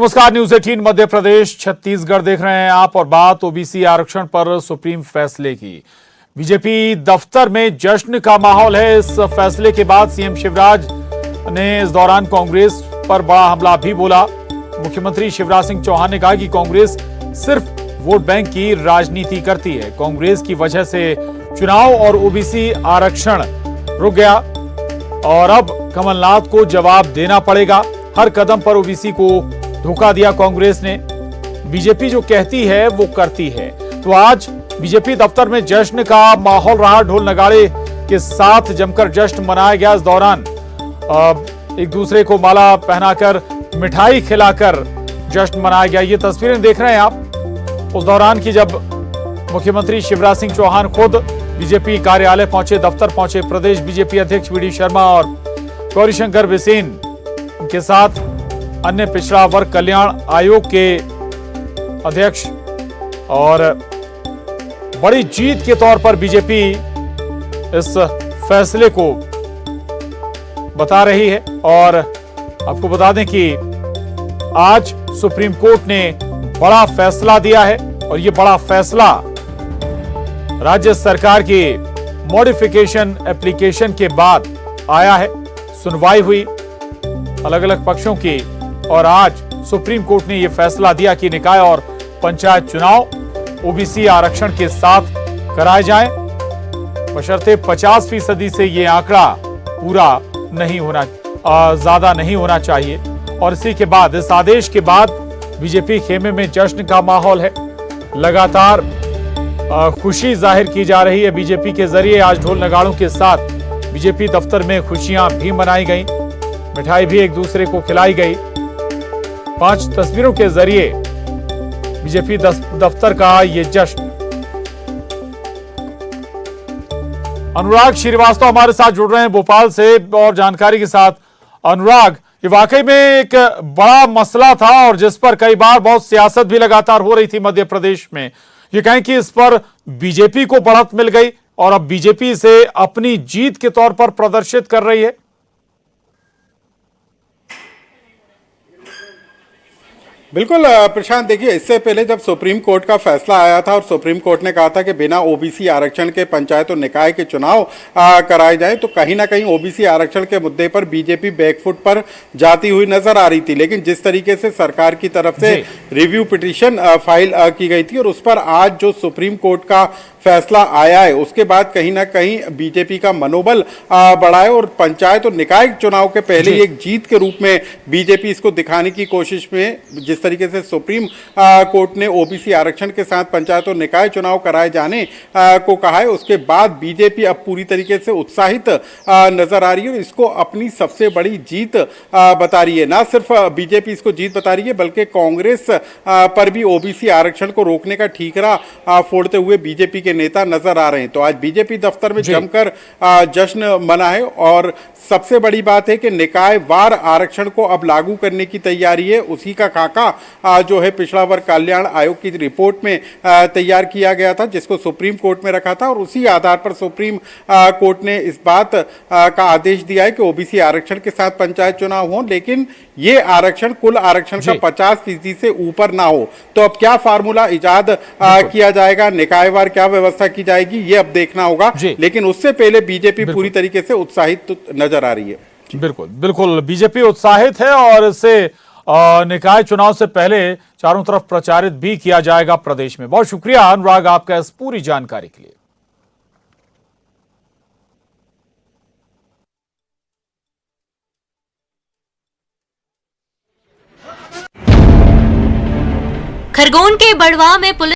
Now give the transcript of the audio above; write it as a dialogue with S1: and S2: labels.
S1: नमस्कार, न्यूज 18 मध्य प्रदेश छत्तीसगढ़ देख रहे हैं आप और बात ओबीसी आरक्षण पर सुप्रीम फैसले की। बीजेपी दफ्तर में जश्न का माहौल है। इस फैसले के बाद सीएम शिवराज ने इस दौरान कांग्रेस पर बड़ा हमला भी बोला। मुख्यमंत्री शिवराज सिंह चौहान ने कहा कि कांग्रेस सिर्फ वोट बैंक की राजनीति करती है। कांग्रेस की वजह से चुनाव और ओबीसी आरक्षण रुक गया और अब कमलनाथ को जवाब देना पड़ेगा। हर कदम पर ओबीसी को धोखा दिया कांग्रेस ने। बीजेपी जो कहती है वो करती है। तो आज बीजेपी दफ्तर में जश्न का माहौल रहा। ढोल नगाड़े के साथ जमकर जश्न मनाया गया। इस दौरान एक दूसरे को माला पहनाकर मिठाई खिलाकर जश्न मनाया गया। ये तस्वीरें देख रहे हैं आप उस दौरान की जब मुख्यमंत्री शिवराज सिंह चौहान खुद बीजेपी कार्यालय पहुंचे, दफ्तर पहुंचे। प्रदेश बीजेपी अध्यक्ष वी डी शर्मा और गौरीशंकर बिसेन के साथ अन्य पिछड़ा वर्ग कल्याण आयोग के अध्यक्ष। और बड़ी जीत के तौर पर बीजेपी इस फैसले को बता रही है। और आपको बता दें कि आज सुप्रीम कोर्ट ने बड़ा फैसला दिया है और यह बड़ा फैसला राज्य सरकार की मॉडिफिकेशन एप्लीकेशन के बाद आया है। सुनवाई हुई अलग अलग पक्षों की और आज सुप्रीम कोर्ट ने यह फैसला दिया कि निकाय और पंचायत चुनाव ओबीसी आरक्षण के साथ कराए जाएं, बशर्ते 50% से यह आंकड़ा पूरा नहीं होना, ज्यादा नहीं होना चाहिए। और इसी के बाद, इस आदेश के बाद बीजेपी खेमे में जश्न का माहौल है। लगातार खुशी जाहिर की जा रही है बीजेपी के जरिए। आज ढोल नगाड़ों के साथ बीजेपी दफ्तर में खुशियां भी मनाई गई, मिठाई भी एक दूसरे को खिलाई गई। 5 तस्वीरों के जरिए बीजेपी दफ्तर का ये जश्न। अनुराग श्रीवास्तव हमारे साथ जुड़ रहे हैं भोपाल से और जानकारी के साथ। अनुराग, ये वाकई में एक बड़ा मसला था और जिस पर कई बार बहुत सियासत भी लगातार हो रही थी मध्य प्रदेश में। ये कहें कि इस पर बीजेपी को बढ़त मिल गई और अब बीजेपी इसे अपनी जीत के तौर पर प्रदर्शित कर रही है।
S2: बिल्कुल प्रशांत, देखिए, इससे पहले जब सुप्रीम कोर्ट का फैसला आया था और सुप्रीम कोर्ट ने कहा था कि बिना ओबीसी आरक्षण के पंचायत और निकाय के चुनाव कराए जाएं, तो कहीं ना कहीं ओबीसी आरक्षण के मुद्दे पर बीजेपी बैकफुट पर जाती हुई नजर आ रही थी। लेकिन जिस तरीके से सरकार की तरफ से रिव्यू पिटीशन फाइल की गई थी और उस पर आज जो सुप्रीम कोर्ट का फैसला आया है, उसके बाद कहीं ना कहीं बीजेपी का मनोबल बढ़ा है और पंचायत और निकाय चुनाव के पहले ही एक जीत के रूप में बीजेपी इसको दिखाने की कोशिश में, जिस तरीके से सुप्रीम कोर्ट ने ओबीसी आरक्षण के साथ पंचायत और निकाय चुनाव कराए जाने को कहा है, उसके बाद बीजेपी अब पूरी तरीके से उत्साहित नजर आ रही है और इसको अपनी सबसे बड़ी जीत बता रही है। ना सिर्फ बीजेपी इसको जीत बता रही है, बल्कि कांग्रेस पर भी ओबीसी आरक्षण को रोकने का ठीकरा फोड़ते हुए बीजेपी के नेता नजर आ रहे हैं। तो आज बीजेपी दफ्तर में जमकर जश्न मना है और सबसे बड़ी बात है कि निकाय वार आरक्षण को अब लागू करने की तैयारी है। उसी का खाका जो है पिछड़ा वर्ग कल्याण आयोग की रिपोर्ट में तैयार किया गया था, जिसको सुप्रीम कोर्ट में रखा था और उसी आधार पर सुप्रीम कोर्ट ने इस बात का आदेश दिया है कि ओबीसी आरक्षण के साथ पंचायत चुनाव हो, लेकिन ये आरक्षण कुल आरक्षण का 50% से ऊपर ना हो। तो अब क्या फार्मूला इजाद किया जाएगा, निकायवार क्या व्यवस्था की जाएगी, ये अब देखना होगा। लेकिन उससे पहले बीजेपी पूरी तरीके से उत्साहित नजर आ रही है।
S1: बिल्कुल बिल्कुल, बीजेपी उत्साहित है और इससे निकाय चुनाव से पहले चारों तरफ प्रचारित भी किया जाएगा प्रदेश में। बहुत शुक्रिया अनुराग आपका इस पूरी जानकारी के लिए।
S3: खरगोन के बड़वा में पुलिस